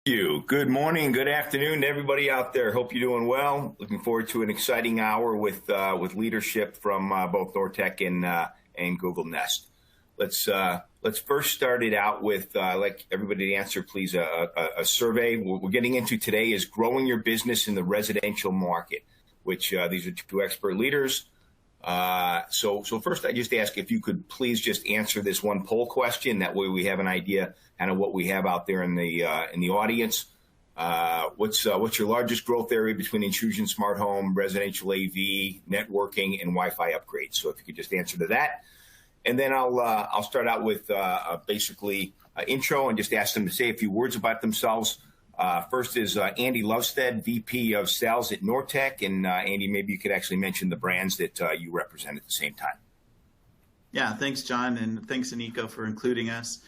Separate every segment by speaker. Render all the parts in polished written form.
Speaker 1: You. Good morning, good afternoon to everybody out there. Hope you're doing well. Looking forward to an exciting hour with leadership from both Nortech and Google Nest. Let's first start it out with like everybody to answer, please, a survey. What we're getting into today is growing your business in the residential market, which these are two expert leaders. So first, I just ask if you could please just answer this one poll question. That way, we have an idea kind of what we have out there in the audience. What's your largest growth area between intrusion, smart home, residential AV, networking, and Wi-Fi upgrades? So if you could just answer to that, and then I'll start out with basically intro and just ask them to say a few words about themselves. First is Andy Lovestead, VP of Sales at Nortech, and Andy, maybe you could actually mention the brands that you represent at the same time.
Speaker 2: Yeah, thanks, John, and thanks, Aniko, for including us.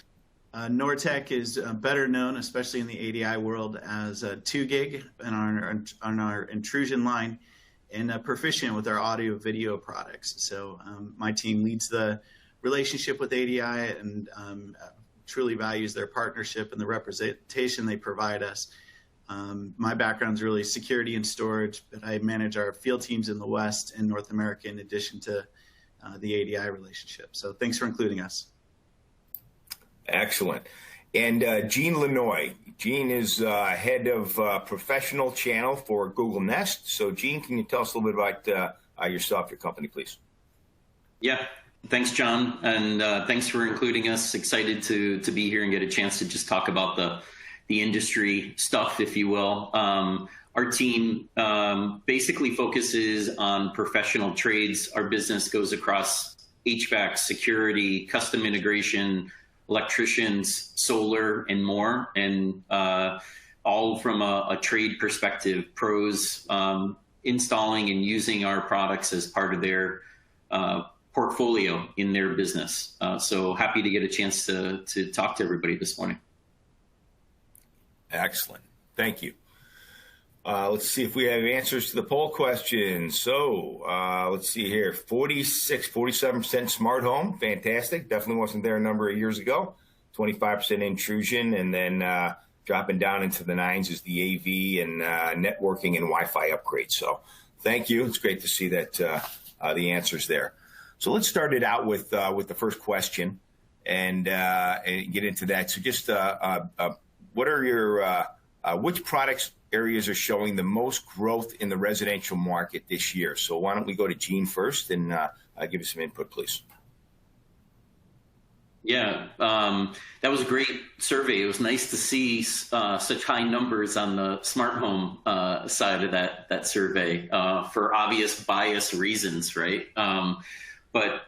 Speaker 2: Nortech is better known, especially in the ADI world, as 2GIG on our Intrusion line, and proficient with our audio-video products. So my team leads the relationship with ADI and truly values their partnership and the representation they provide us. My background is really security and storage, but I manage our field teams in the West and North America in addition to the ADI relationship. So thanks for including us.
Speaker 1: Excellent. And Gene Lanoy. Gene is head of professional channel for Google Nest. So Gene, can you tell us a little bit about yourself, your company, please?
Speaker 3: Yeah, thanks, John. And thanks for including us. Excited to be here and get a chance to just talk about the industry stuff, if you will. Our team basically focuses on professional trades. Our business goes across HVAC, security, custom integration, electricians, solar, and more, and all from a trade perspective, pros installing and using our products as part of their portfolio in their business. So happy to get a chance to talk to everybody this morning.
Speaker 1: Excellent. Thank you. Let's see if we have answers to the poll question. So let's see here, 47% smart home, fantastic. Definitely wasn't there a number of years ago. 25% intrusion, and then dropping down into the 9s is the AV and networking and Wi-Fi upgrades. So thank you. It's great to see that the answers there. So let's start it out with the first question and get into that. So just what are your which products areas are showing the most growth in the residential market this year? So why don't we go to Gene first and give us some input, please.
Speaker 3: Yeah, that was a great survey. It was nice to see such high numbers on the smart home side of that survey for obvious bias reasons, right? But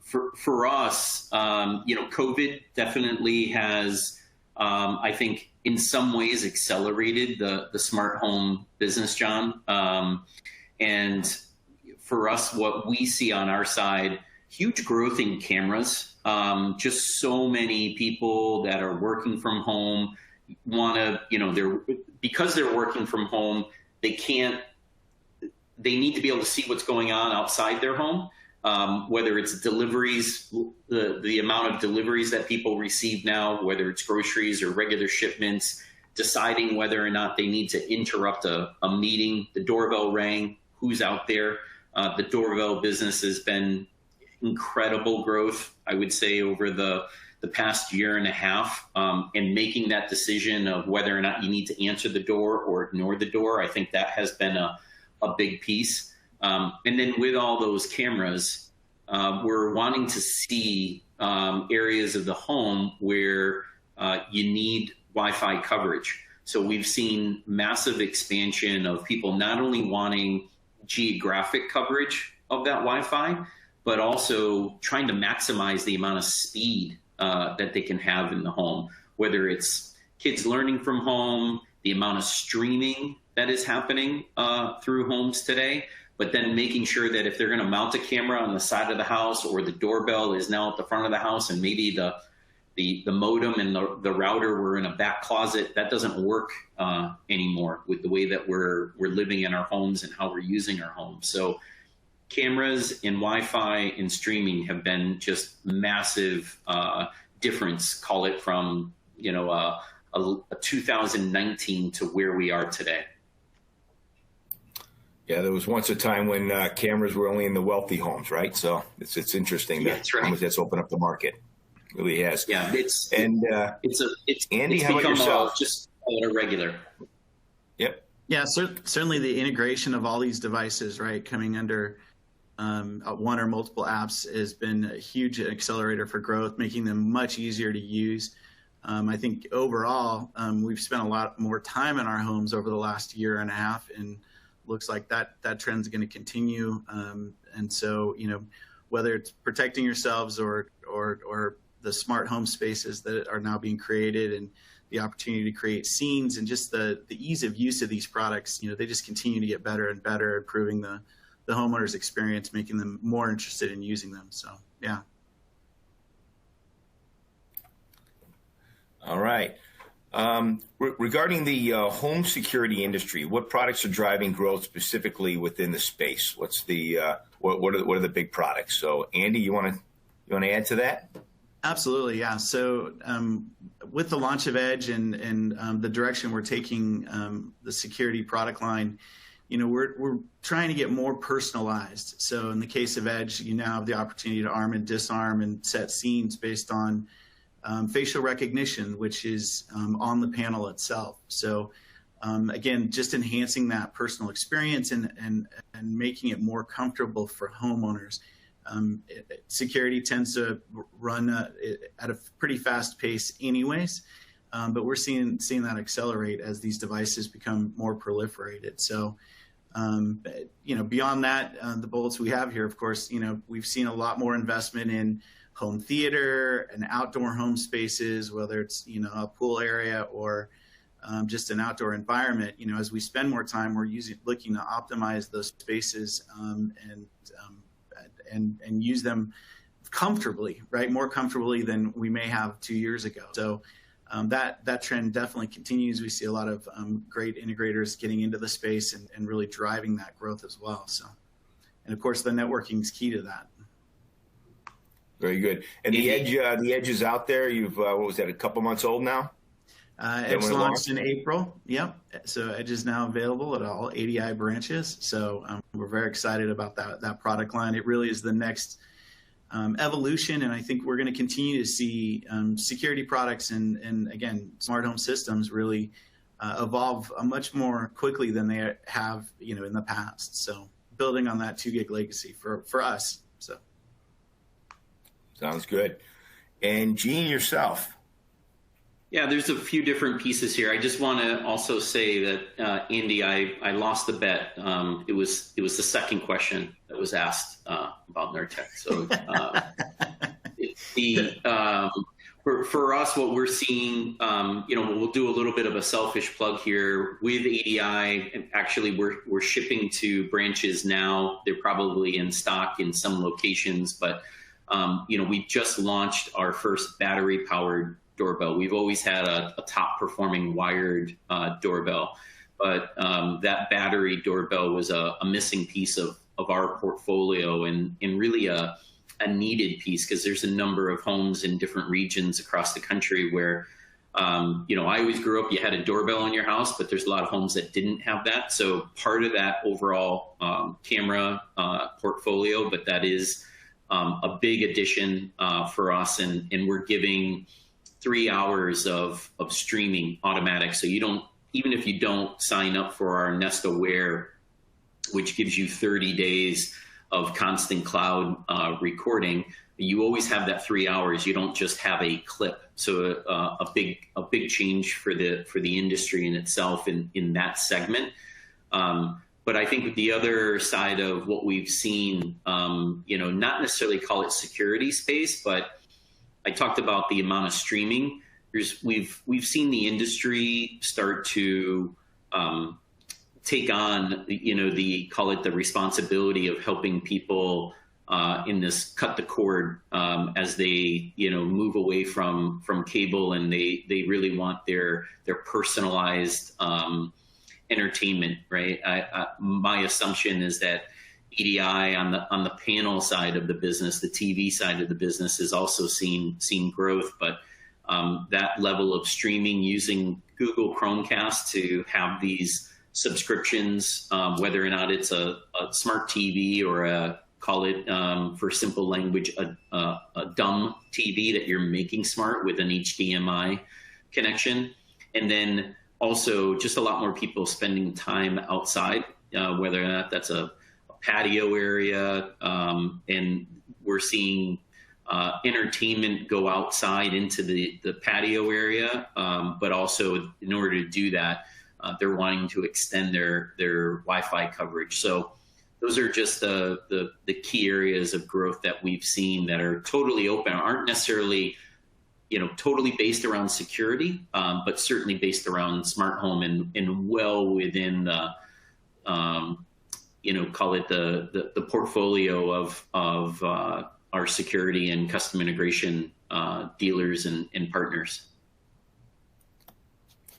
Speaker 3: for us, COVID definitely has, I think, in some ways accelerated the smart home business, John. And for us, what we see on our side, huge growth in cameras. Just so many people that are working from home want to, because they're working from home, they need to be able to see what's going on outside their home. Whether it's deliveries, the amount of deliveries that people receive now, whether it's groceries or regular shipments, deciding whether or not they need to interrupt a meeting. The doorbell rang, who's out there? The doorbell business has been incredible growth, I would say, over the past year and a half, and making that decision of whether or not you need to answer the door or ignore the door. I think that has been a big piece. And then with all those cameras, we're wanting to see areas of the home where you need Wi-Fi coverage. So we've seen massive expansion of people not only wanting geographic coverage of that Wi-Fi, but also trying to maximize the amount of speed that they can have in the home, whether it's kids learning from home, the amount of streaming that is happening through homes today, but then making sure that if they're going to mount a camera on the side of the house, or the doorbell is now at the front of the house, and maybe the modem and the router were in a back closet, that doesn't work anymore with the way that we're living in our homes and how we're using our homes. So cameras and Wi-Fi and streaming have been just massive difference. Call it from a 2019 to where we are today.
Speaker 1: Yeah, there was once a time when cameras were only in the wealthy homes, right? So it's interesting that
Speaker 3: that's right.
Speaker 1: how much that's opened up the market. It really has.
Speaker 3: Yeah, it's
Speaker 1: Andy,
Speaker 3: it's
Speaker 1: how about
Speaker 3: become
Speaker 1: yourself?
Speaker 3: just a regular.
Speaker 1: Yep.
Speaker 2: Yeah, certainly the integration of all these devices, right, coming under one or multiple apps has been a huge accelerator for growth, making them much easier to use. I think overall, we've spent a lot more time in our homes over the last year and a half, and looks like that trend is going to continue. And so, whether it's protecting yourselves or the smart home spaces that are now being created, and the opportunity to create scenes, and just the ease of use of these products, they just continue to get better and better, improving the homeowner's experience, making them more interested in using them. So, yeah.
Speaker 1: All right. Regarding the home security industry, what products are driving growth specifically within the space? What's the what are the big products? So, Andy, you want to add to that?
Speaker 2: Absolutely, yeah. So, with the launch of Edge and the direction we're taking the security product line, we're trying to get more personalized. So, in the case of Edge, you now have the opportunity to arm and disarm and set scenes based on facial recognition, which is on the panel itself. So again, just enhancing that personal experience and making it more comfortable for homeowners. Security tends to run at a pretty fast pace anyways, but we're seeing that accelerate as these devices become more proliferated. So beyond that, the bullets we have here, of course, we've seen a lot more investment in home theater and outdoor home spaces, whether it's, a pool area or just an outdoor environment. As we spend more time, we're looking to optimize those spaces and use them comfortably, right? More comfortably than we may have 2 years ago. So that trend definitely continues. We see a lot of great integrators getting into the space and really driving that growth as well. So, and of course, the networking is key to that.
Speaker 1: Very good. And the Edge is out there. You've what was that? A couple months old now.
Speaker 2: Edge launched in April. Yep. So Edge is now available at all ADI branches. So we're very excited about that product line. It really is the next evolution, and I think we're going to continue to see security products and again, smart home systems really evolve much more quickly than they have, in the past. So building on that 2 gig legacy for us. So.
Speaker 1: Sounds good. And Gene, yourself.
Speaker 3: Yeah, there's a few different pieces here. I just want to also say that, Andy, I lost the bet. It was the second question that was asked about Nortech. So for us, what we're seeing, we'll do a little bit of a selfish plug here with ADI. And actually, we're shipping to branches now. They're probably in stock in some locations, but we just launched our first battery-powered doorbell. We've always had a top-performing wired doorbell, but that battery doorbell was a missing piece of our portfolio and really a needed piece, because there's a number of homes in different regions across the country where, I always grew up, you had a doorbell in your house, but there's a lot of homes that didn't have that. So part of that overall camera portfolio, but that is a big addition for us, and we're giving 3 hours of streaming automatic. So even if you don't sign up for our Nest Aware, which gives you 30 days of constant cloud recording, you always have that 3 hours. You don't just have a clip. So a big change for the industry in itself in that segment. But I think the other side of what we've seen, not necessarily call it security space, but I talked about the amount of streaming. We've seen the industry start to take on, call it the responsibility of helping people in this cut the cord as they, move away from cable, and they really want their personalized entertainment, right? My assumption is that EDI on the panel side of the business, the TV side of the business, is also seeing growth, but that level of streaming using Google Chromecast to have these subscriptions, whether or not it's a smart TV or call it for simple language, a dumb TV that you're making smart with an HDMI connection. And then also just a lot more people spending time outside, whether or not that's a patio area. And we're seeing entertainment go outside into the patio area. But also in order to do that, they're wanting to extend their Wi-Fi coverage. So those are just the key areas of growth that we've seen that are totally open, aren't necessarily, totally based around security, but certainly based around smart home and well within the, call it the portfolio of our security and custom integration dealers and partners.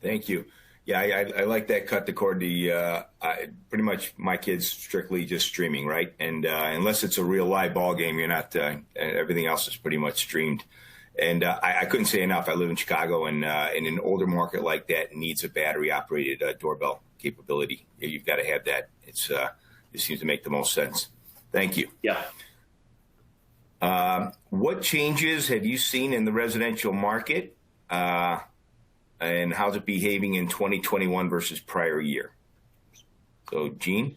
Speaker 1: Thank you. Yeah, I like that cut the cord. Pretty much my kids strictly just streaming, right? And unless it's a real live ball game, you're not. Everything else is pretty much streamed. And I couldn't say enough. I live in Chicago, and in an older market like that needs a battery operated doorbell capability. You've got to have that. It seems to make the most sense. Thank you.
Speaker 3: Yeah.
Speaker 1: What changes have you seen in the residential market? And how's it behaving in 2021 versus prior year? So, Gene?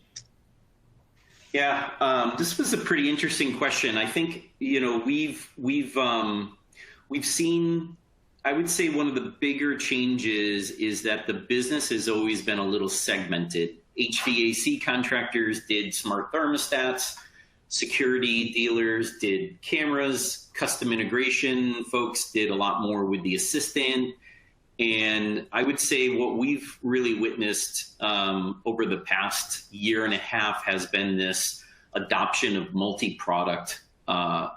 Speaker 3: Yeah, this was a pretty interesting question. I think, we've seen, I would say one of the bigger changes is that the business has always been a little segmented. HVAC contractors did smart thermostats, security dealers did cameras, custom integration folks did a lot more with the assistant. And I would say what we've really witnessed over the past year and a half has been this adoption of multi-product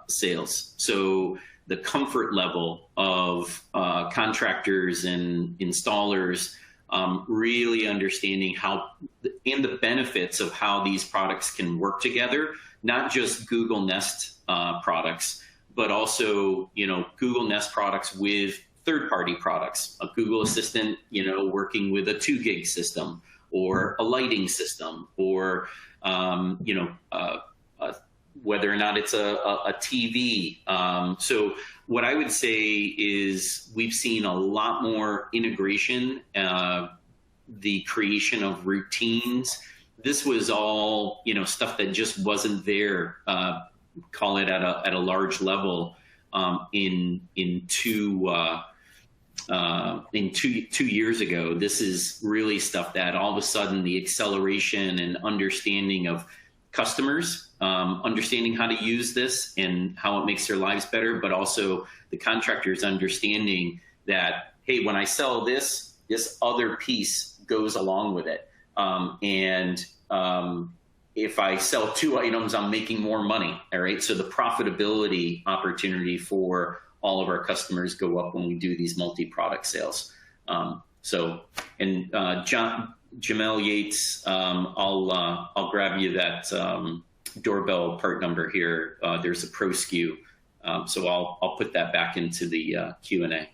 Speaker 3: sales. So the comfort level of contractors and installers really understanding how and the benefits of how these products can work together, not just Google Nest products, but also, Google Nest products with third-party products, a Google Assistant, working with a 2 gig system or a lighting system, or whether or not it's a TV. So what I would say is we've seen a lot more integration, the creation of routines. This was all stuff that just wasn't there. Call it at a large level in 2 years ago. This is really stuff that all of a sudden the acceleration and understanding of customers, understanding how to use this and how it makes their lives better, but also the contractors understanding that, hey, when I sell this other piece goes along with it. If I sell 2 items, I'm making more money. All right. So the profitability opportunity for all of our customers go up when we do these multi-product sales. Jamel Yates, I'll grab you that doorbell part number here. There's a pro SKU, so I'll put that back into the Q&A.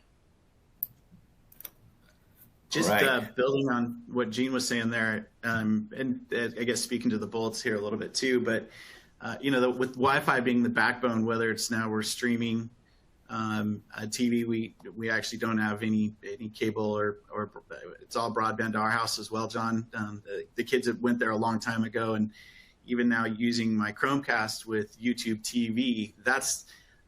Speaker 2: Just building on what Gene was saying there, and I guess speaking to the bullets here a little bit too, but with Wi-Fi being the backbone, whether it's now we're streaming a TV, we actually don't have any cable or it's all broadband to our house as well, John. The kids have went there a long time ago, and even now using my Chromecast with YouTube TV,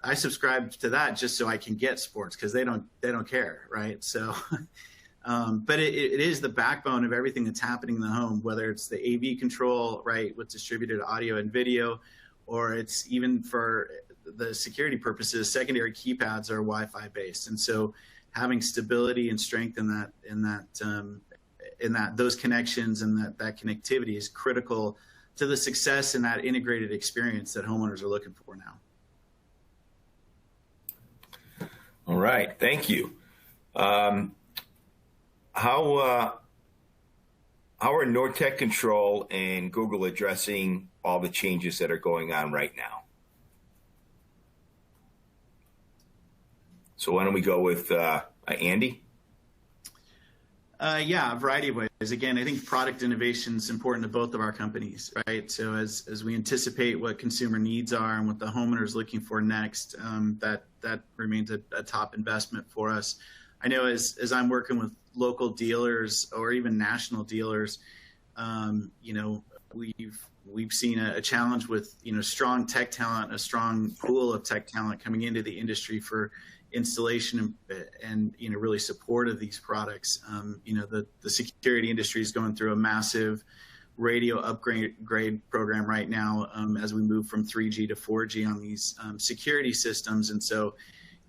Speaker 2: I subscribe to that just so I can get sports because they don't care, right? So. But it is the backbone of everything that's happening in the home, whether it's the AV control, right, with distributed audio and video, or it's even for the security purposes, secondary keypads are Wi-Fi based. And so having stability and strength in those connections and that connectivity is critical to the success and that integrated experience that homeowners are looking for now.
Speaker 1: All right. Thank you. How are Nortech Control and Google addressing all the changes that are going on right now? So why don't we go with Andy?
Speaker 2: Yeah, a variety of ways. Again, I think product innovation is important to both of our companies, right? So as we anticipate what consumer needs are and what the homeowner is looking for next, that remains a top investment for us. I know as I'm working with local dealers or even national dealers, we've seen a challenge with strong tech talent, a strong pool of tech talent coming into the industry for installation and really support of these products. The security industry is going through a massive radio upgrade program right now as we move from 3G to 4G on these security systems. And so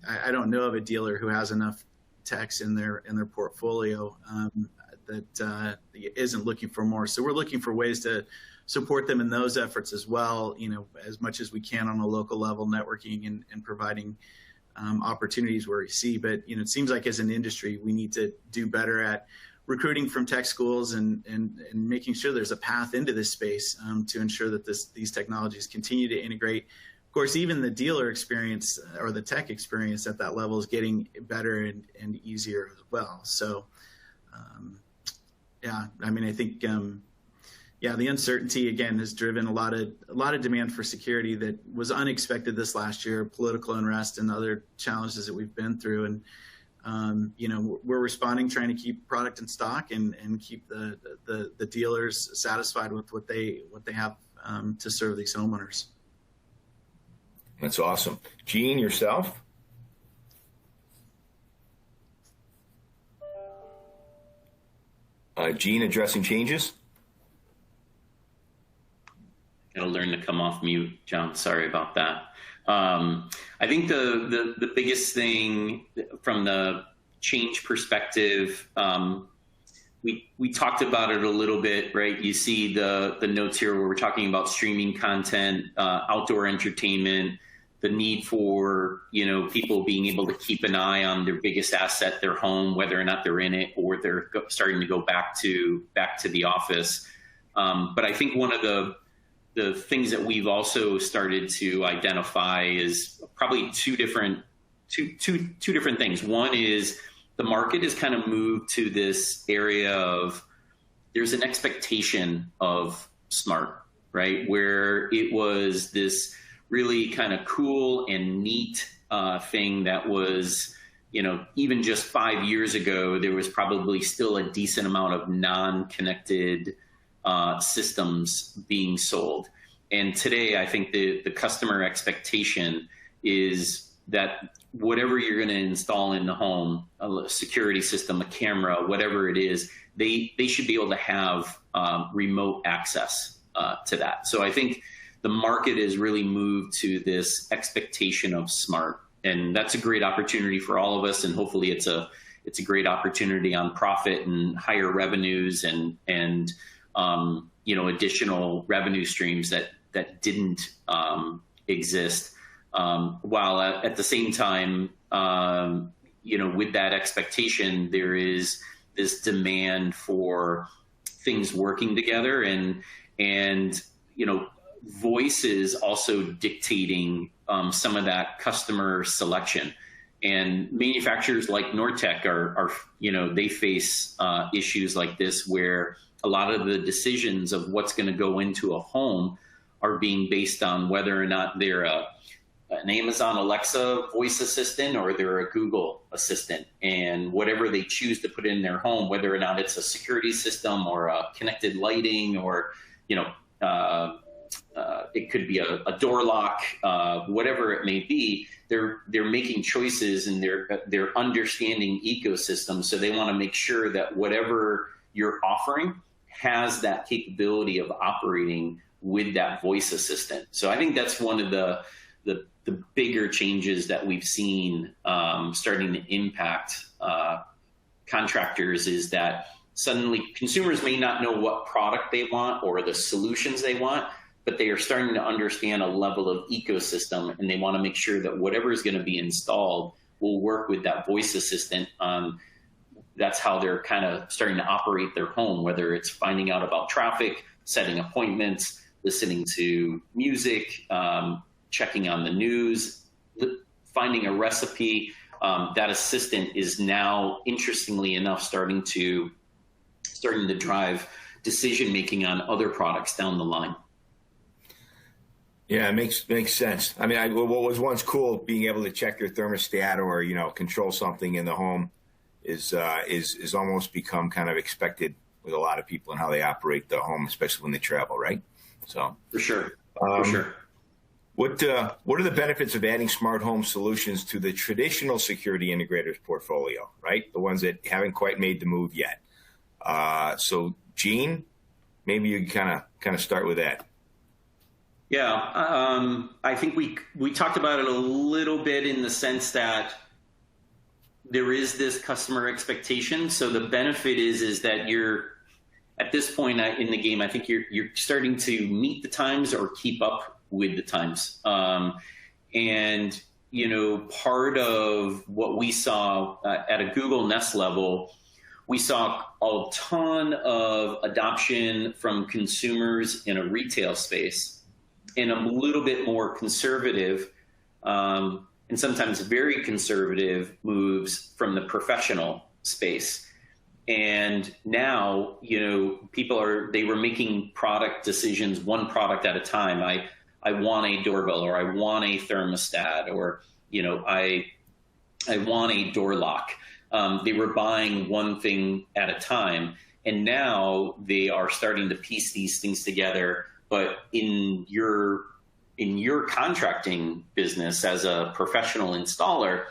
Speaker 2: I don't know of a dealer who has enough techs in their portfolio that isn't looking for more. So we're looking for ways to support them in those efforts as well, as much as we can on a local level, networking and providing opportunities where we see. But it seems like as an industry, we need to do better at recruiting from tech schools and making sure there's a path into this space to ensure that these technologies continue to integrate. Of course, even the dealer experience or the tech experience at that level is getting better and easier as well. So, I think the uncertainty again has driven a lot of demand for security that was unexpected this last year, political unrest and other challenges that we've been through. And we're responding, trying to keep product in stock and keep the dealers satisfied with what they have to serve these homeowners.
Speaker 1: That's awesome. Gene, yourself? Gene, addressing changes?
Speaker 3: Gotta learn to come off mute, John. Sorry about that. I think the biggest thing from the change perspective, we talked about it a little bit, right? You see the notes here where we're talking about streaming content, outdoor entertainment, the need for people being able to keep an eye on their biggest asset, their home, whether or not they're in it or they're starting to go back to the office. But I think one of the things that we've also started to identify is probably two different things. One is the market has kind of moved to this area of there's an expectation of smart, right? Where it was this really kind of cool and neat thing that was, even just 5 years ago, there was probably still a decent amount of non-connected systems being sold. And today, I think the customer expectation is that whatever you're going to install in the home, a security system, a camera, whatever it is, they should be able to have remote access to that. So I think the market has really moved to this expectation of smart, and that's a great opportunity for all of us. And hopefully, it's a great opportunity on profit and higher revenues and additional revenue streams that didn't exist. While at the same time, with that expectation, there is this demand for things working together and voice is also dictating some of that customer selection. And manufacturers like Nortech are they face issues like this where a lot of the decisions of what's going to go into a home are being based on whether or not they're an Amazon Alexa voice assistant or they're a Google assistant, and whatever they choose to put in their home, whether or not it's a security system or a connected lighting or it could be a door lock, whatever it may be, they're making choices and they're understanding ecosystems. So they want to make sure that whatever you're offering has that capability of operating with that voice assistant. So I think that's one of the bigger changes that we've seen starting to impact contractors is that suddenly consumers may not know what product they want or the solutions they want, but they are starting to understand a level of ecosystem, and they want to make sure that whatever is going to be installed will work with that voice assistant. That's how they're kind of starting to operate their home, whether it's finding out about traffic, setting appointments, listening to music, checking on the news, finding a recipe, that assistant is now, interestingly enough, starting to drive decision making on other products down the line.
Speaker 1: Yeah, it makes sense. I mean, what was once cool, being able to check your thermostat or control something in the home, is almost become kind of expected with a lot of people and how they operate the home, especially when they travel, right? So
Speaker 3: for sure. For sure.
Speaker 1: What are the benefits of adding smart home solutions to the traditional security integrators portfolio, right? The ones that haven't quite made the move yet. So, Gene, maybe you kind of start with that.
Speaker 3: Yeah, I think we talked about it a little bit in the sense that there is this customer expectation. So the benefit is that you're at this point in the game, I think you're starting to meet the times or keep up with the times. And part of what we saw at a Google Nest level, we saw a ton of adoption from consumers in a retail space, and a little bit more conservative, and sometimes very conservative moves from the professional space. And now, people they were making product decisions, one product at a time. I want a doorbell, or I want a thermostat, or, I want a door lock. They were buying one thing at a time, and now they are starting to piece these things together. But in your contracting business as a professional installer,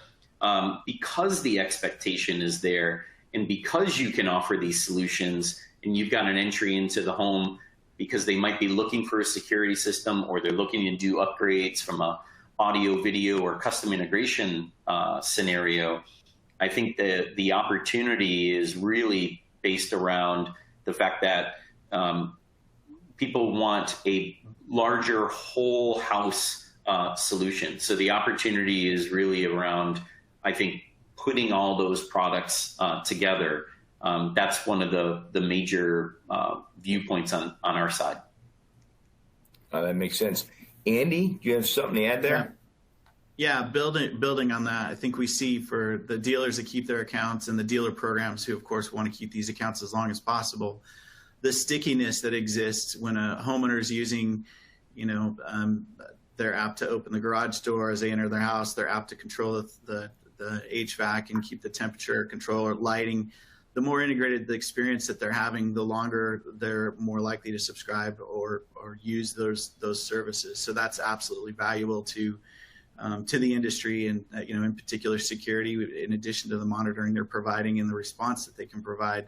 Speaker 3: because the expectation is there, and because you can offer these solutions, and you've got an entry into the home because they might be looking for a security system, or they're looking to do upgrades from a audio, video, or custom integration scenario, I think that the opportunity is really based around the fact that people want a larger whole house solution. So the opportunity is really around, I think, putting all those products together. That's one of the major viewpoints on our side.
Speaker 1: That makes sense. Andy, do you have something to add there?
Speaker 2: Yeah, building on that, I think we see for the dealers that keep their accounts and the dealer programs who, of course, want to keep these accounts as long as possible, the stickiness that exists when a homeowner is using, their app to open the garage door as they enter their house, their app to control the HVAC and keep the temperature control or lighting. The more integrated the experience that they're having, the longer they're more likely to subscribe or use those services. So that's absolutely valuable to the industry, and in particular security, in addition to the monitoring they're providing and the response that they can provide,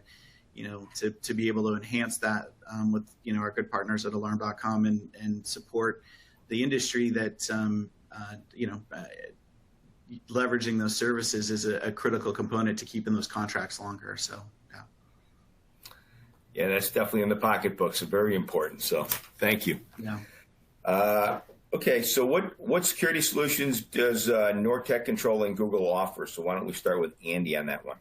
Speaker 2: to be able to enhance that with our good partners at alarm.com and support the industry that leveraging those services is a critical component to keeping those contracts longer. So
Speaker 1: yeah, that's definitely in the pocketbook. So very important. So thank you.
Speaker 2: Yeah.
Speaker 1: Okay, so what security solutions does Nortech Control and Google offer? So why don't we start with Andy on that one?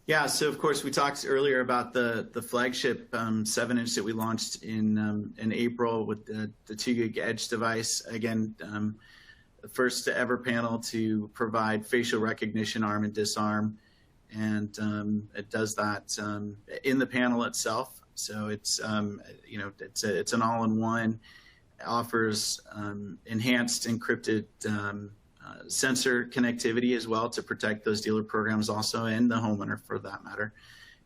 Speaker 2: Yeah, so of course we talked earlier about the flagship 7-inch that we launched in April with the 2 gig Edge device. Again, the first ever panel to provide facial recognition, arm and disarm, and it does that in the panel itself. So it's it's an all-in-one. Offers enhanced encrypted sensor connectivity as well to protect those dealer programs also, and the homeowner for that matter.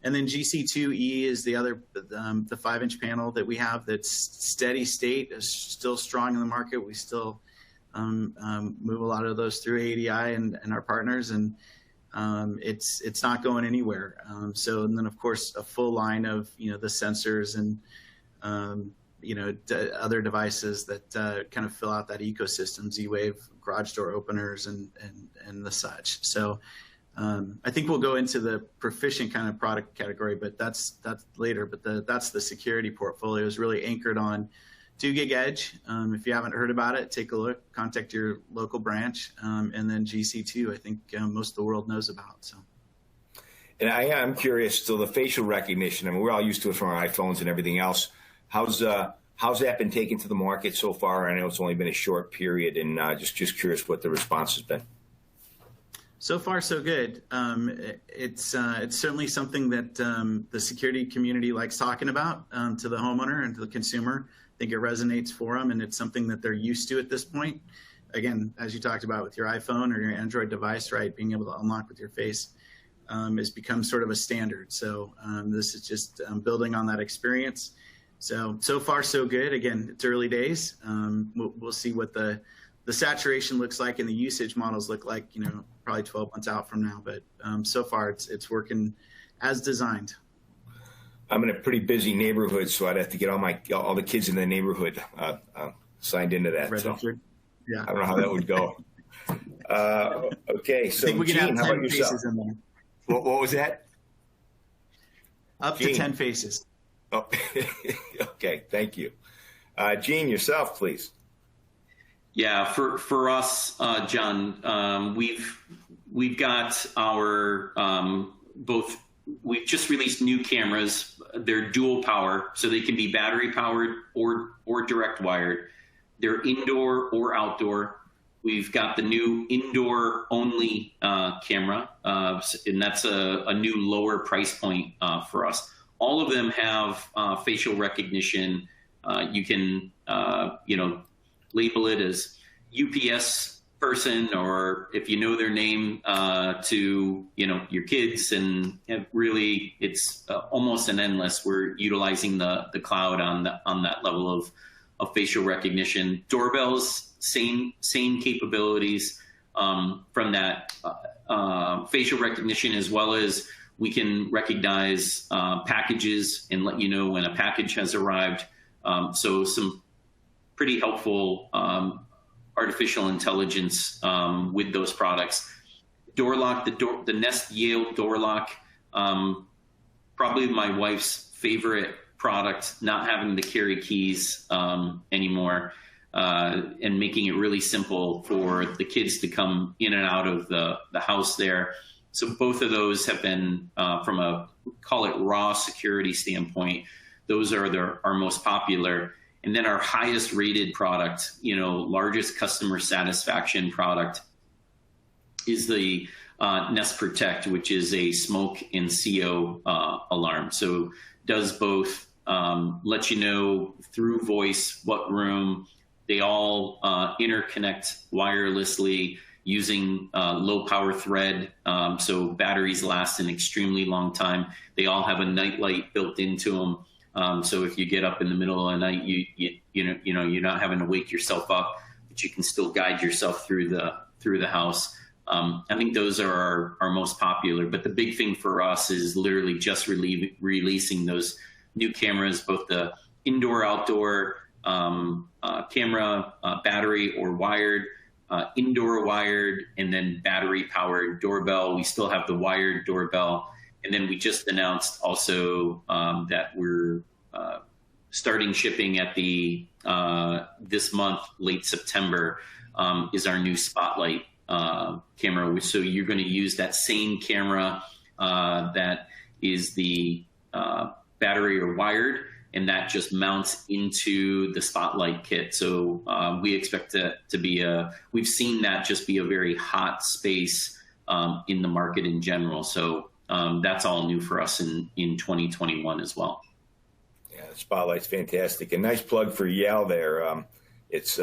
Speaker 2: And then GC2E is the other, the 5-inch panel that we have that's steady state, is still strong in the market. We still move a lot of those through ADI and our partners, and it's not going anywhere. So, and then of course a full line of the sensors and other devices that kind of fill out that ecosystem, Z-Wave garage door openers and the such. So I think we'll go into the proficient kind of product category, but that's later. But that's the security portfolio is really anchored on 2 gig Edge. If you haven't heard about it, take a look, contact your local branch, and then GC2, I think most of the world knows about. So.
Speaker 1: And I'm curious, so the facial recognition, I mean, we're all used to it from our iPhones and everything else. How's How's that been taken to the market so far? I know it's only been a short period, and just curious what the response has been.
Speaker 2: So far, so good. It's certainly something that the security community likes talking about to the homeowner and to the consumer. I think it resonates for them, and it's something that they're used to at this point. Again, as you talked about with your iPhone or your Android device, right, being able to unlock with your face has become sort of a standard. So this is just building on that experience. So far, so good. Again, it's early days. We'll see what the saturation looks like and the usage models look like, probably 12 months out from now. But so far, it's working as designed.
Speaker 1: I'm in a pretty busy neighborhood, so I'd have to get all the kids in the neighborhood signed into that.
Speaker 2: Registered.
Speaker 1: So
Speaker 2: Yeah.
Speaker 1: I don't know how that would go. Okay, so
Speaker 2: I think we can
Speaker 1: Gene,
Speaker 2: have
Speaker 1: how
Speaker 2: 10
Speaker 1: about yourself?
Speaker 2: faces in there.
Speaker 1: What was that?
Speaker 2: Up
Speaker 1: Gene.
Speaker 2: to 10 faces.
Speaker 1: Oh, okay, thank you. Gene, yourself, please.
Speaker 3: Yeah, for us, John, we've got our we've just released new cameras. They're dual power, so they can be battery powered or direct wired. They're indoor or outdoor. We've got the new indoor only camera, and that's a new lower price point for us. All of them have facial recognition. You can, label it as UPS person, or if you know their name, to your kids, and really it's almost an endless. We're utilizing the cloud on that level of facial recognition. Doorbells, same capabilities from that facial recognition, as well as we can recognize packages and let you know when a package has arrived. So some pretty helpful artificial intelligence with those products. Door lock, the Nest Yale door lock, probably my wife's favorite product, not having to carry keys anymore, and making it really simple for the kids to come in and out of the house there. So both of those have been, from a, call it raw security standpoint, those are our most popular. And then our highest rated product, largest customer satisfaction product, is the Nest Protect, which is a smoke and CO alarm. So does both, let you know through voice what room. They all interconnect wirelessly using low power thread, so batteries last an extremely long time. They all have a night light built into them. So if you get up in the middle of the night, you're not having to wake yourself up, but you can still guide yourself through the house. I think those are our most popular. But the big thing for us is literally just releasing those new cameras, both the indoor, outdoor camera, battery or wired, indoor wired, and then battery powered doorbell. We still have the wired doorbell. And then we just announced also that we're starting shipping at this month, late September, is our new Spotlight camera. So you're going to use that same camera that is the battery or wired, and that just mounts into the Spotlight kit. So we expect to be we've seen that just be a very hot space in the market in general. So that's all new for us in 2021 as well.
Speaker 1: Yeah, the Spotlight's fantastic. A nice plug for Yale there. It's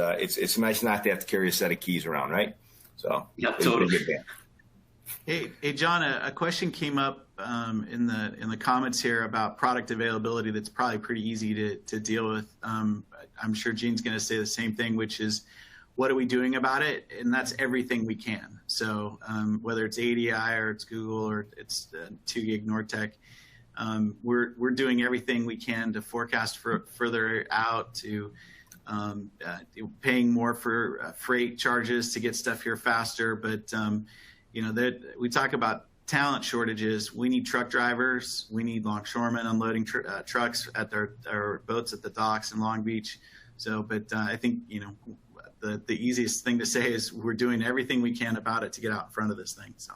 Speaker 1: nice not to have to carry a set of keys around, right? So
Speaker 3: yeah, totally.
Speaker 2: Hey, John, a question came up in the comments here about product availability that's probably pretty easy to deal with. I'm sure Gene's going to say the same thing, which is, what are we doing about it? And that's everything we can. So whether it's ADI or it's Google or it's 2GIG Nortec, we're doing everything we can to forecast further out, to paying more for freight charges to get stuff here faster. But that we talk about talent shortages. We need truck drivers. We need longshoremen unloading trucks at their boats at the docks in Long Beach. So, but I think the easiest thing to say is we're doing everything we can about it to get out in front of this thing. So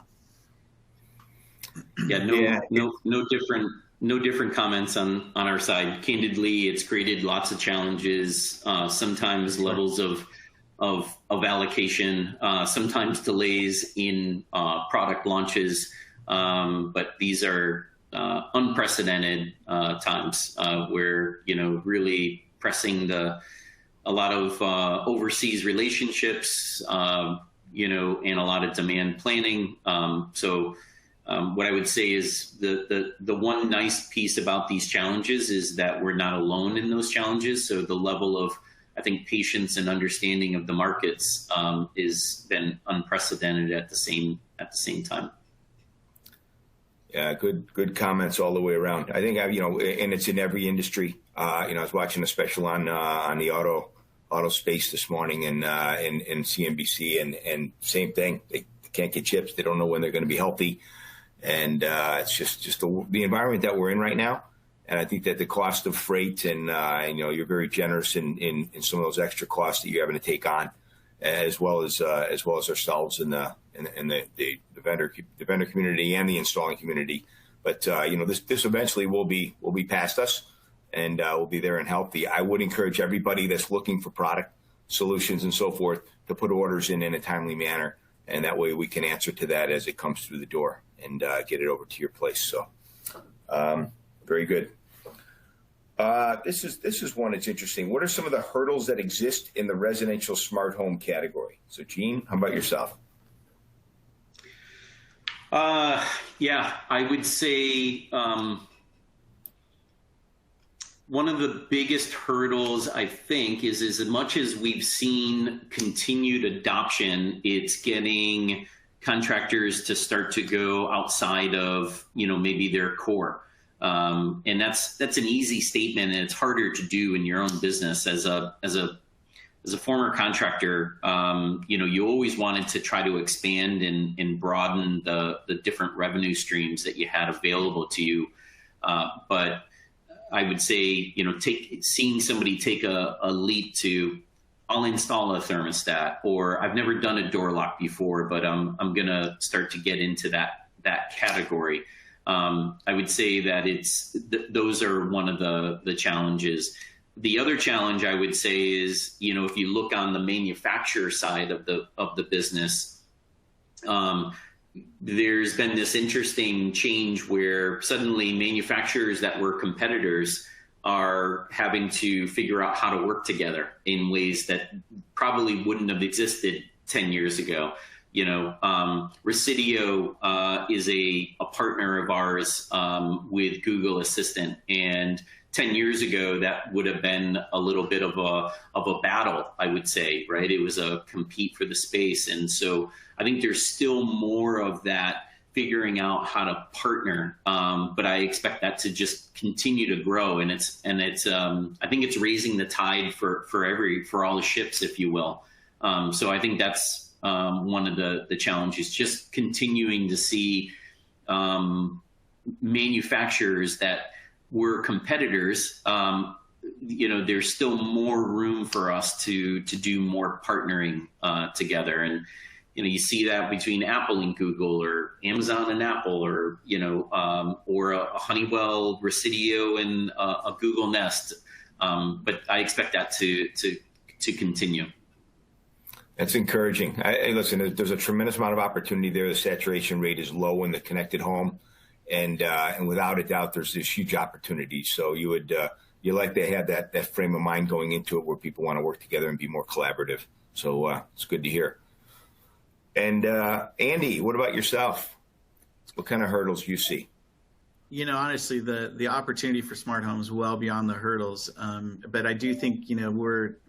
Speaker 3: yeah, no different no different comments on our side. Candidly, it's created lots of challenges, sometimes levels of allocation, sometimes delays in product launches. But these are unprecedented times where, really pressing a lot of overseas relationships, and a lot of demand planning. What I would say is the one nice piece about these challenges is that we're not alone in those challenges. So the level of, I think, patience and understanding of the markets is been unprecedented at the same time.
Speaker 1: Yeah, good comments all the way around. I think, and it's in every industry. I was watching a special on the auto space this morning and CNBC, and same thing. They can't get chips. They don't know when they're going to be healthy, and it's just the environment that we're in right now. And I think that the cost of freight and you're very generous in some of those extra costs that you're having to take on, as well as ourselves and the vendor community and the installing community. But this eventually will be past us, and we'll be there and healthy. I would encourage everybody that's looking for product solutions and so forth to put orders in a timely manner, and that way we can answer to that as it comes through the door and get it over to your place. So very good. This is one that's interesting. What are some of the hurdles that exist in the residential smart home category? So, Gene, how about yourself?
Speaker 3: Yeah, I would say one of the biggest hurdles, I think, is as much as we've seen continued adoption, it's getting contractors to start to go outside of, maybe their core. And that's an easy statement, and it's harder to do in your own business as a former contractor. You always wanted to try to expand and broaden the different revenue streams that you had available to you. But I would say, seeing somebody take a leap to, I'll install a thermostat, or I've never done a door lock before, but I'm going to start to get into that category. I would say that those are one of the challenges. The other challenge I would say is, if you look on the manufacturer side of the business, there's been this interesting change where suddenly manufacturers that were competitors are having to figure out how to work together in ways that probably wouldn't have existed 10 years ago. Resideo is a partner of ours with Google Assistant, and 10 years ago that would have been a little bit of a battle, I would say, right? It was a compete for the space, and so I think there's still more of that figuring out how to partner, but I expect that to just continue to grow, and it's I think it's raising the tide for all the ships, if you will. So I think that's one of the challenges, just continuing to see manufacturers that were competitors. There's still more room for us to do more partnering together, and you see that between Apple and Google, or Amazon and Apple, or or a Honeywell, Resideo, and a Google Nest. But I expect that to continue.
Speaker 1: That's encouraging. Listen, there's a tremendous amount of opportunity there. The saturation rate is low in the connected home, and without a doubt, there's this huge opportunity. So you like to have that frame of mind going into it, where people want to work together and be more collaborative. So it's good to hear. And Andy, what about yourself? What kind of hurdles do you see?
Speaker 2: Honestly, the opportunity for smart homes well beyond the hurdles. But I do think,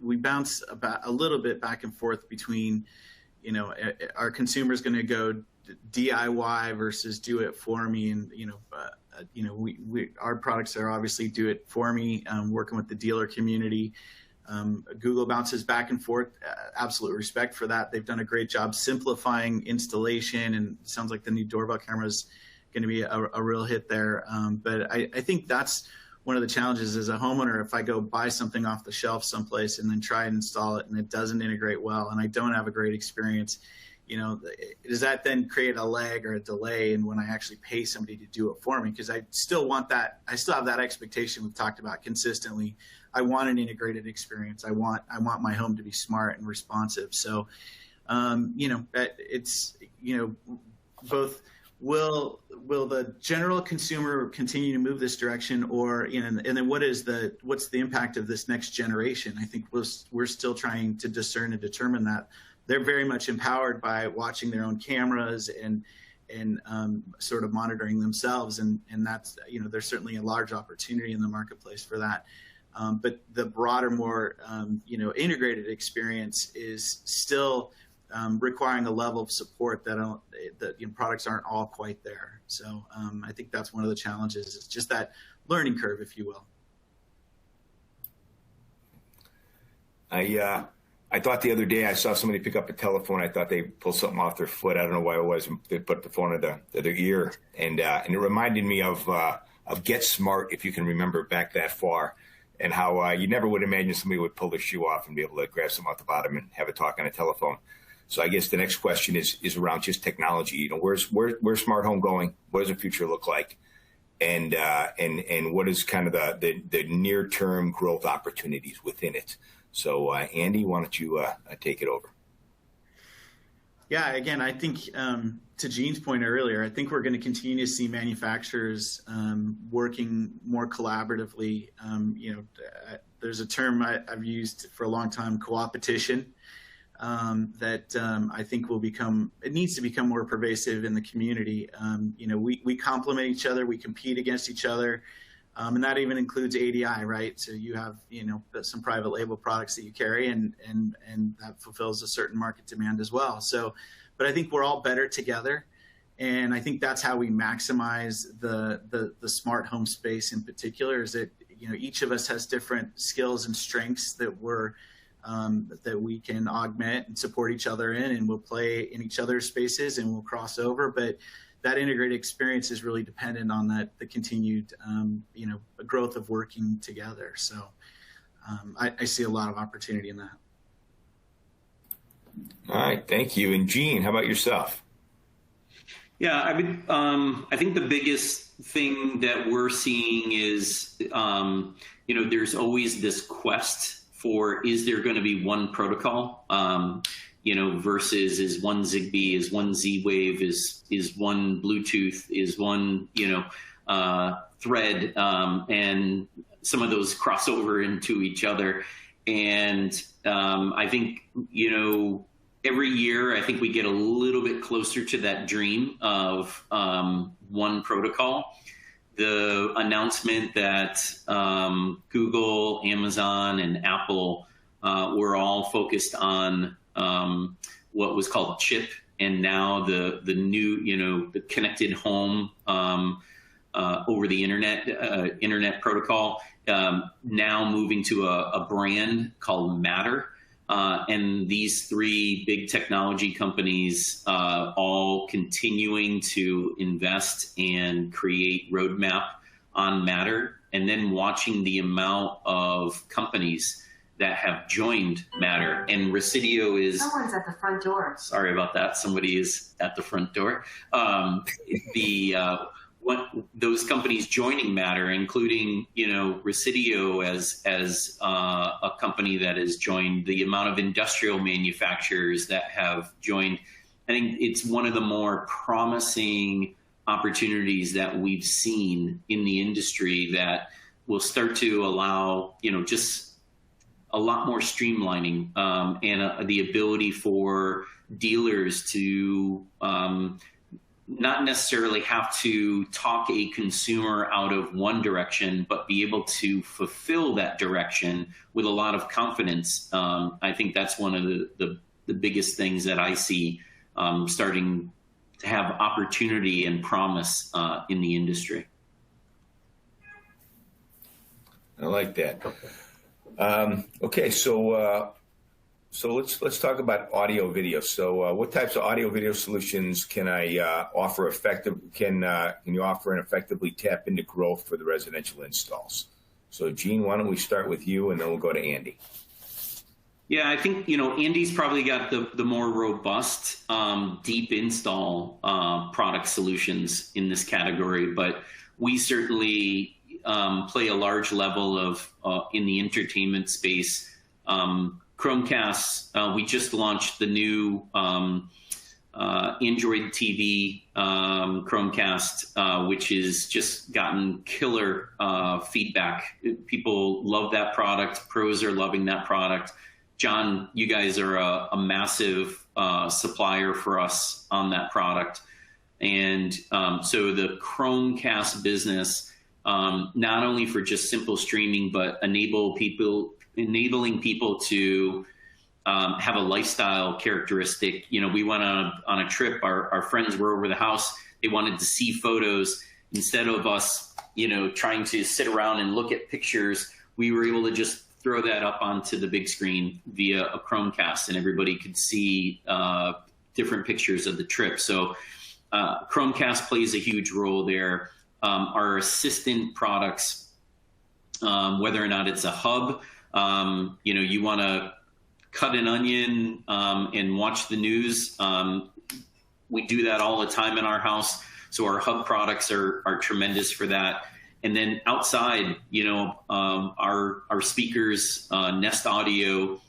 Speaker 2: we bounce about a little bit back and forth between, our consumers going to go DIY versus do it for me. And, our products are obviously do it for me, working with the dealer community. Google bounces back and forth. Absolute respect for that. They've done a great job simplifying installation, and it sounds like the new doorbell cameras going to be a real hit there. But I think that's one of the challenges as a homeowner. If I go buy something off the shelf someplace and then try and install it and it doesn't integrate well and I don't have a great experience, does that then create a lag or a delay in when I actually pay somebody to do it for me? Because I still want that. I still have that expectation we've talked about consistently. I want an integrated experience. I want my home to be smart and responsive. So, it's, both will the general consumer continue to move this direction, or, and then what's the impact of this next generation? I think we're still trying to discern and determine that. They're very much empowered by watching their own cameras and sort of monitoring themselves. And that's, there's certainly a large opportunity in the marketplace for that. But the broader, more, integrated experience is still requiring a level of support that products aren't all quite there. So I think that's one of the challenges. It's just that learning curve, if you will.
Speaker 1: I thought the other day I saw somebody pick up a telephone. I thought they pulled something off their foot. I don't know why it was. They put the phone to their ear, and it reminded me of Get Smart, if you can remember back that far, and how you never would imagine somebody would pull their shoe off and be able to grab something off the bottom and have a talk on a telephone. So I guess the next question is around just technology. Where's smart home going? What does the future look like? And what is kind of the near term growth opportunities within it? So, Andy, why don't you take it over?
Speaker 2: Yeah, again, I think to Gene's point earlier, I think we're going to continue to see manufacturers working more collaboratively. There's a term I've used for a long time, Coopetation, that I think it needs to become more pervasive in the community. We complement each other, we compete against each other. And that even includes ADI, right? So you have, some private label products that you carry, and that fulfills a certain market demand as well. So, but I think we're all better together, and I think that's how we maximize the smart home space in particular. Is that each of us has different skills and strengths that that we can augment and support each other in, and we'll play in each other's spaces and we'll cross over, but that integrated experience is really dependent on the continued, growth of working together. So I see a lot of opportunity in that.
Speaker 1: All right, thank you. And Gene, how about yourself?
Speaker 3: Yeah, I think the biggest thing that we're seeing is, there's always this quest for, is there going to be one protocol? Versus is one Zigbee, is one Z-Wave, is one Bluetooth, is one, Thread, and some of those cross over into each other. And I think, every year, I think we get a little bit closer to that dream of one protocol. The announcement that Google, Amazon, and Apple were all focused on what was called chip, and now the new, the connected home over the internet protocol, now moving to a brand called Matter. And these three big technology companies all continuing to invest and create roadmap on Matter, and then watching the amount of companies that have joined Matter. And Residio is...
Speaker 4: Someone's at the front door.
Speaker 3: Sorry about that. Somebody is at the front door. Those companies joining Matter, including, Residio as a company that has joined, the amount of industrial manufacturers that have joined. I think it's one of the more promising opportunities that we've seen in the industry that will start to allow, just a lot more streamlining and the ability for dealers to not necessarily have to talk a consumer out of one direction, but be able to fulfill that direction with a lot of confidence. I think that's one of the biggest things that I see starting to have opportunity and promise in the industry.
Speaker 1: I like that. Okay, so let's talk about audio video. So what types of audio video solutions can I offer can you offer and effectively tap into growth for the residential installs? So Gene, why don't we start with you, and then we'll go to Andy.
Speaker 3: Yeah, I think, Andy's probably got the more robust, deep install product solutions in this category, but we certainly play a large level of in the entertainment space. Chromecast, we just launched the new Android TV Chromecast, which has just gotten killer feedback. People love that product. Pros are loving that product. John, you guys are a massive supplier for us on that product. And so the Chromecast business, not only for just simple streaming, but enabling people to have a lifestyle characteristic. We went on a trip, our friends were over the house, they wanted to see photos. Instead of us, trying to sit around and look at pictures, we were able to just throw that up onto the big screen via a Chromecast, and everybody could see different pictures of the trip. So Chromecast plays a huge role there. Our assistant products, whether or not it's a hub, you want to cut an onion and watch the news. We do that all the time in our house. So our hub products are tremendous for that. And then outside, our speakers, Nest Audio,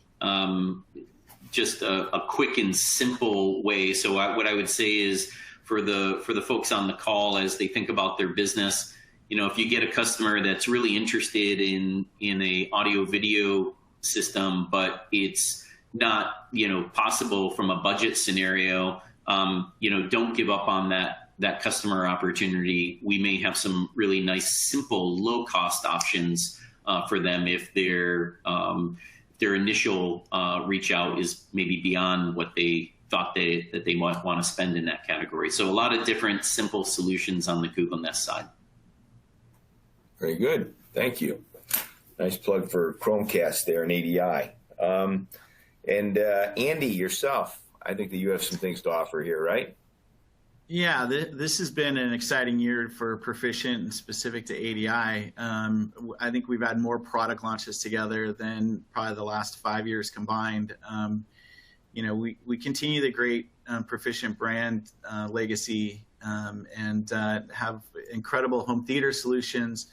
Speaker 3: just a quick and simple way. So what I would say is for the folks on the call, as they think about their business, if you get a customer that's really interested in a audio video system, but it's not, possible from a budget scenario, don't give up on that customer opportunity. We may have some really nice, simple, low-cost options for them if their initial reach out is maybe beyond what they thought that they might want to spend in that category. So a lot of different simple solutions on the Google Nest side.
Speaker 1: Very good. Thank you. Nice plug for Chromecast there and ADI. And Andy, yourself, I think that you have some things to offer here, right?
Speaker 2: Yeah, this has been an exciting year for Proficient and specific to ADI. I think we've had more product launches together than probably the last 5 years combined. We continue the great Proficient brand legacy and have incredible home theater solutions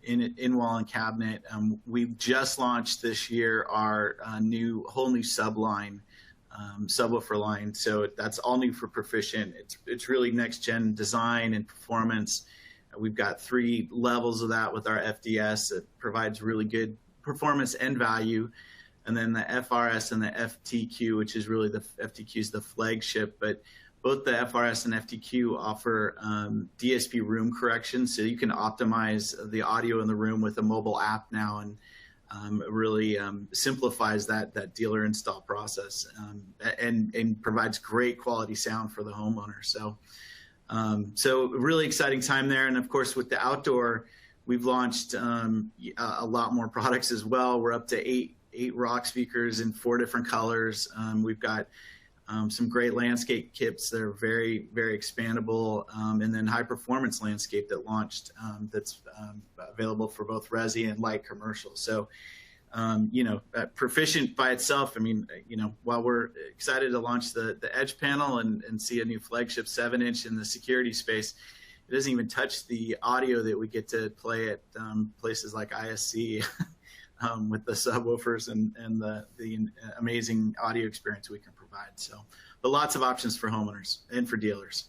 Speaker 2: in-wall and cabinet. We've just launched this year our whole new subline. Subwoofer line. So that's all new for Proficient. It's really next gen design and performance. We've got 3 levels of that with our FDS that provides really good performance and value. And then the FRS and the FTQ, which is really the FTQ is the flagship, but both the FRS and FTQ offer DSP room correction. So you can optimize the audio in the room with a mobile app now, and really simplifies that dealer install process and provides great quality sound for the homeowner. So really exciting time there. And of course, with the outdoor, we've launched a lot more products as well. We're up to eight rock speakers in 4 different colors. We've got some great landscape kits that are very, very expandable, and then high performance landscape that launched that's available for both resi and light commercial. So, Proficient by itself, while we're excited to launch the Edge panel and see a new flagship 7-inch in the security space, it doesn't even touch the audio that we get to play at places like ISC with the subwoofers and the amazing audio experience we can provide. So, but lots of options for homeowners and for dealers.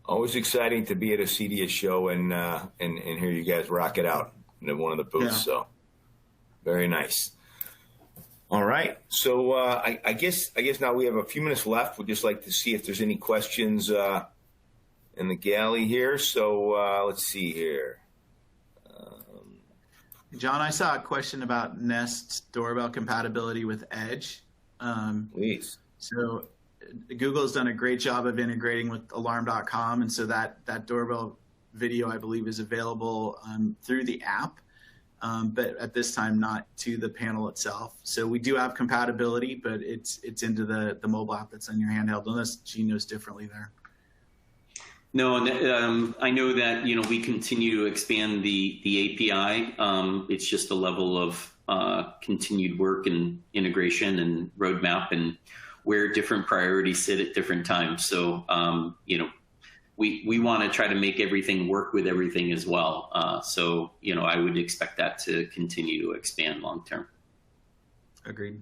Speaker 1: Always exciting to be at a CEDIA show and hear you guys rock it out in one of the booths. Yeah. So very nice. All right. So I guess now we have a few minutes left. We'd just like to see if there's any questions in the galley here. So let's see here.
Speaker 2: John, I saw a question about Nest's doorbell compatibility with Edge.
Speaker 1: Please.
Speaker 2: So Google's done a great job of integrating with alarm.com, and so that doorbell video, I believe, is available through the app, but at this time not to the panel itself. So we do have compatibility, but it's into the mobile app that's on your handheld, unless Gene knows differently there.
Speaker 3: No, and I know that we continue to expand the API. It's just a level of continued work and integration and roadmap, and where different priorities sit at different times. So we want to try to make everything work with everything as well. So I would expect that to continue to expand long term.
Speaker 2: Agreed.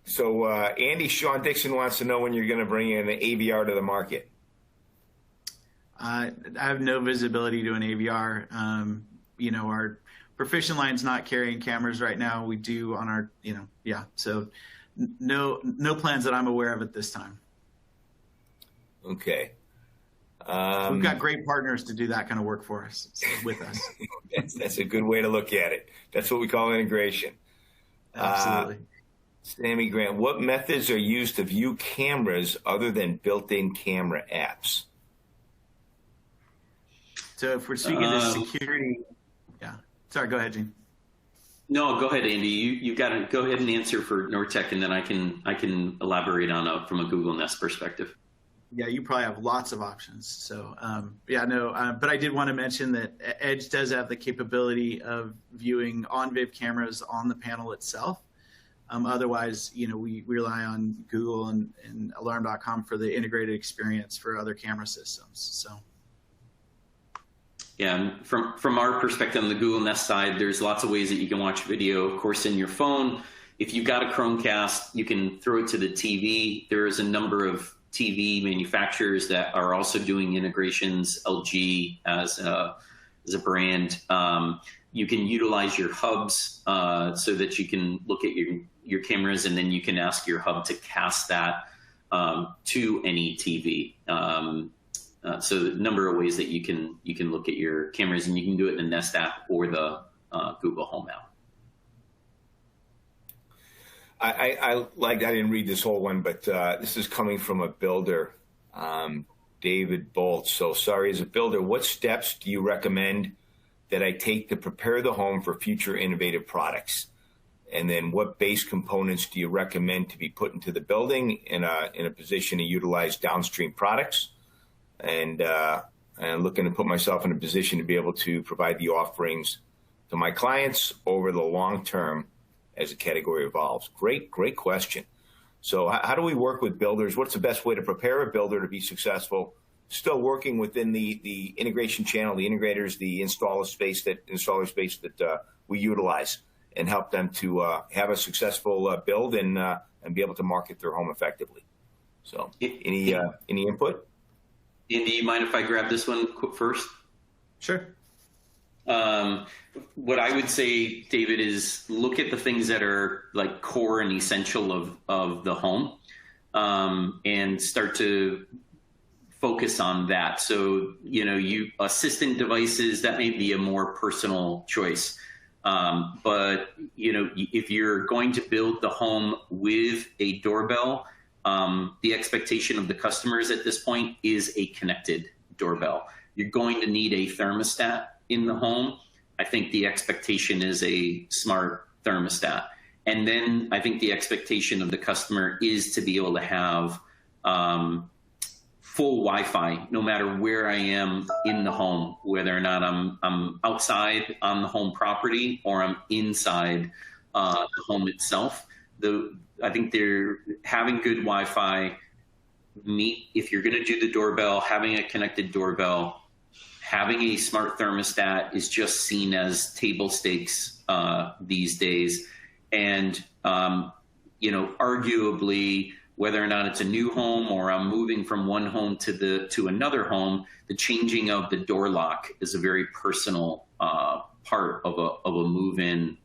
Speaker 1: So Andy, Sean Dixon wants to know when you're going to bring in an AVR to the market.
Speaker 2: I have no visibility to an AVR. Our Proficient line's not carrying cameras right now. We do on our, so no plans that I'm aware of at this time.
Speaker 1: Okay.
Speaker 2: We've got great partners to do that kind of work for us, with us.
Speaker 1: That's a good way to look at it. That's what we call integration.
Speaker 2: Absolutely.
Speaker 1: Sammy Grant, what methods are used to view cameras other than built-in camera apps?
Speaker 2: So if we're speaking to security, sorry, go ahead, Gene.
Speaker 3: No, go ahead, Andy. You got to go ahead and answer for Nortech, and then I can elaborate on from a Google Nest perspective.
Speaker 2: Yeah, you probably have lots of options. So but I did want to mention that Edge does have the capability of viewing on-viv cameras on the panel itself. Otherwise, we rely on Google and Alarm.com for the integrated experience for other camera systems. So.
Speaker 3: Yeah, and from our perspective on the Google Nest side, there's lots of ways that you can watch video, of course, in your phone. If you've got a Chromecast, you can throw it to the TV. There is a number of TV manufacturers that are also doing integrations, LG as a brand. You can utilize your hubs so that you can look at your cameras, and then you can ask your hub to cast that to any TV. So a number of ways that you can look at your cameras, and you can do it in the Nest app or the Google Home app.
Speaker 1: I didn't read this whole one, but this is coming from a builder, David Bolt. So sorry, as a builder, what steps do you recommend that I take to prepare the home for future innovative products? And then what base components do you recommend to be put into the building in a position to utilize downstream products? And looking to put myself in a position to be able to provide the offerings to my clients over the long term as the category evolves. Great question. So how do we work with builders? What's the best way to prepare a builder to be successful, still working within the integration channel, the integrators, the installer space that we utilize, and help them to have a successful build and be able to market their home effectively? So any input?
Speaker 3: Andy, you mind if I grab this one first?
Speaker 2: Sure.
Speaker 3: What I would say, David, is look at the things that are like core and essential of the home, and start to focus on that. So, you assistant devices, that may be a more personal choice. But, if you're going to build the home with a doorbell, the expectation of the customers at this point is a connected doorbell. You're going to need a thermostat in the home. I think the expectation is a smart thermostat. And then I think the expectation of the customer is to be able to have full Wi-Fi, no matter where I am in the home, whether or not I'm outside on the home property or I'm inside the home itself. I think they're having good Wi-Fi. If you're going to do the doorbell, having a connected doorbell, having a smart thermostat is just seen as table stakes these days. And, arguably, whether or not it's a new home or I'm moving from one home to another home, the changing of the door lock is a very personal part of a move-in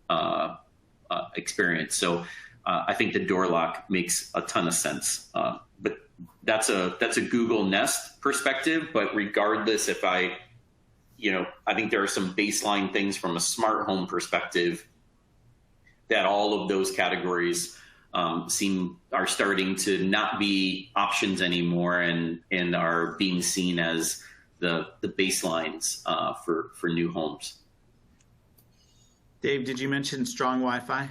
Speaker 3: experience. So I think the door lock makes a ton of sense. But that's a Google Nest perspective. But regardless, I think there are some baseline things from a smart home perspective that all of those categories are starting to not be options anymore, and are being seen as the baselines for new homes.
Speaker 2: Dave, did you mention strong Wi-Fi?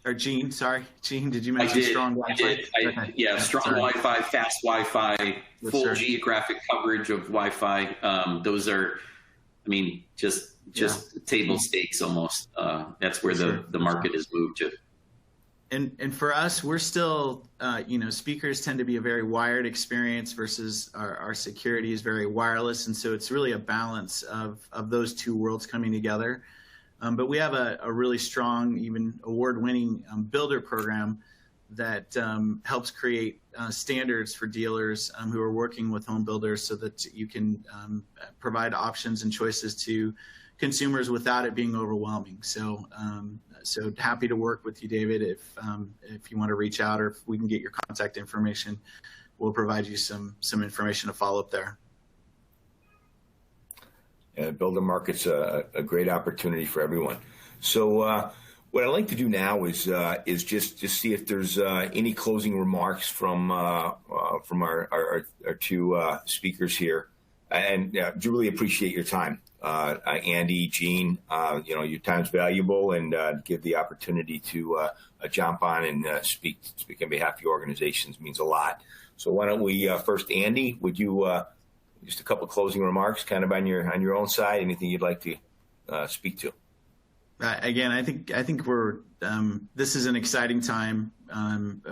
Speaker 2: or Gene, sorry. Gene, did you
Speaker 3: I
Speaker 2: mention
Speaker 3: did.
Speaker 2: strong
Speaker 3: I
Speaker 2: Wi-Fi?
Speaker 3: did.
Speaker 2: Okay.
Speaker 3: Yeah, strong
Speaker 2: sorry.
Speaker 3: Wi-Fi, fast Wi-Fi,
Speaker 2: Yes,
Speaker 3: full
Speaker 2: sir.
Speaker 3: geographic coverage of Wi-Fi. Those are, I mean, just table stakes almost. That's where the market has moved to.
Speaker 2: And for us, we're still, speakers tend to be a very wired experience versus our security is very wireless. And so it's really a balance of those two worlds coming together. But we have a really strong, even award-winning builder program that helps create standards for dealers who are working with home builders so that you can provide options and choices to consumers without it being overwhelming. So happy to work with you, David. If you want to reach out, or if we can get your contact information, we'll provide you some information to follow up there.
Speaker 1: Yeah, builder market's a great opportunity for everyone. So what I'd like to do now is just see if there's any closing remarks from our two speakers here, and do really appreciate your time. Andy, Gene, your time's valuable, and give the opportunity to jump on and speak on behalf of your organizations means a lot. So why don't we first, Andy, would you just a couple of closing remarks, kind of on your own side, anything you'd like to speak to?
Speaker 2: Again, I think we're this is an exciting time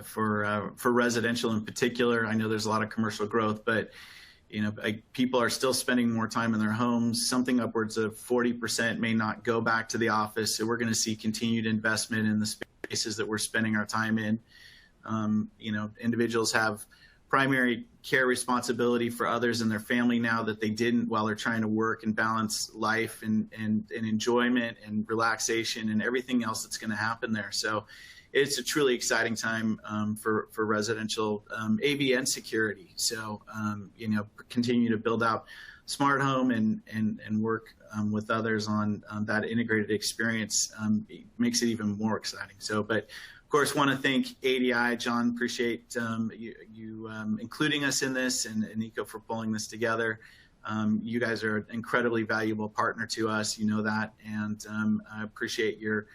Speaker 2: for residential in particular. I know there's a lot of commercial growth, but people are still spending more time in their homes. Something upwards of 40% may not go back to the office. So we're going to see continued investment in the spaces that we're spending our time in. Individuals have primary care responsibility for others in their family now that they didn't while they're trying to work and balance life and enjoyment and relaxation and everything else that's going to happen there. So it's a truly exciting time for residential AV and security. So, continue to build out smart home and work with others on that integrated experience makes it even more exciting. So, but of course, want to thank ADI. John, appreciate you including us in this, and Nico for pulling this together. You guys are an incredibly valuable partner to us. You know that, and I appreciate your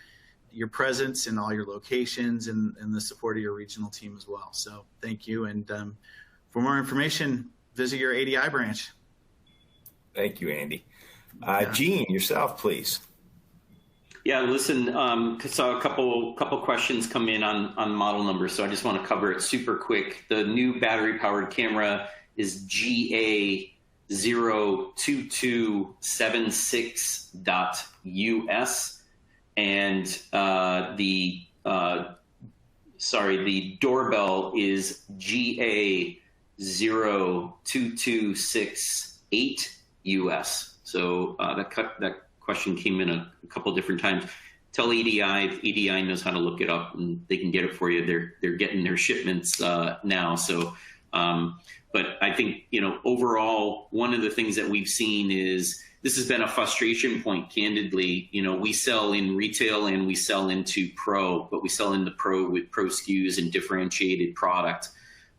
Speaker 2: presence in all your locations and the support of your regional team as well. So thank you. And for more information, visit your ADI branch.
Speaker 1: Thank you, Andy. Gene, yourself, please.
Speaker 3: Yeah, listen, saw a couple questions come in on model numbers, so I just want to cover it super quick. The new battery-powered camera is GA02276.US, and the doorbell is GA02268US. So that question came in a couple different times. Tell EDI if EDI knows how to look it up, and they can get it for you. They're getting their shipments now. So, but I think overall, one of the things that we've seen is this has been a frustration point. Candidly, we sell in retail and we sell into pro, but we sell into pro with pro SKUs and differentiated product.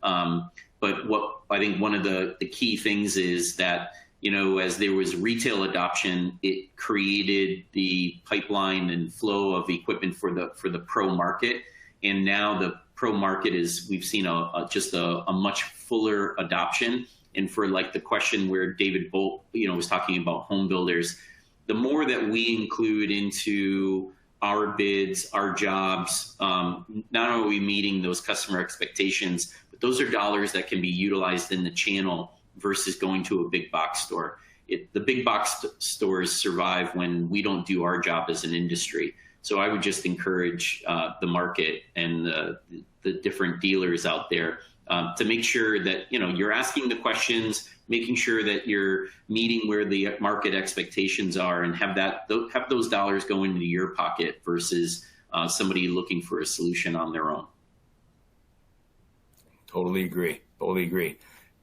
Speaker 3: But what I think one of the key things is that as there was retail adoption, it created the pipeline and flow of equipment for the pro market. And now the pro market we've seen just a much fuller adoption. And for like the question where David Bolt, was talking about home builders, the more that we include into our bids, our jobs, not only are we meeting those customer expectations, but those are dollars that can be utilized in the channel versus going to a big box store. The big box stores survive when we don't do our job as an industry. So I would just encourage the market and the different dealers out there to make sure that you're asking the questions, making sure that you're meeting where the market expectations are, and have those dollars go into your pocket versus somebody looking for a solution on their own.
Speaker 1: Totally agree.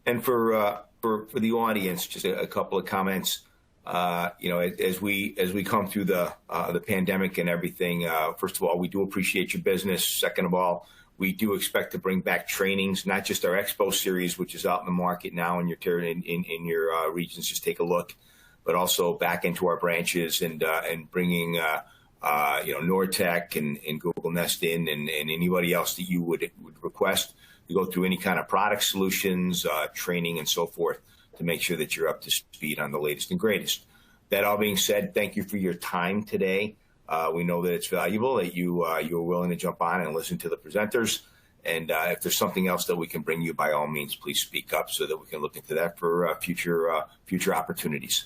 Speaker 1: And for the audience, just a couple of comments. As we come through the pandemic and everything, first of all, we do appreciate your business. Second of all, we do expect to bring back trainings, not just our Expo series, which is out in the market now in your regions. Just take a look, but also back into our branches and bringing Nortech and Google Nest in, and anybody else that you would request to go through any kind of product solutions, training, and so forth to make sure that you're up to speed on the latest and greatest. That all being said, thank you for your time today. We know that it's valuable that you were willing to jump on and listen to the presenters. And if there's something else that we can bring you, by all means, please speak up so that we can look into that for future opportunities.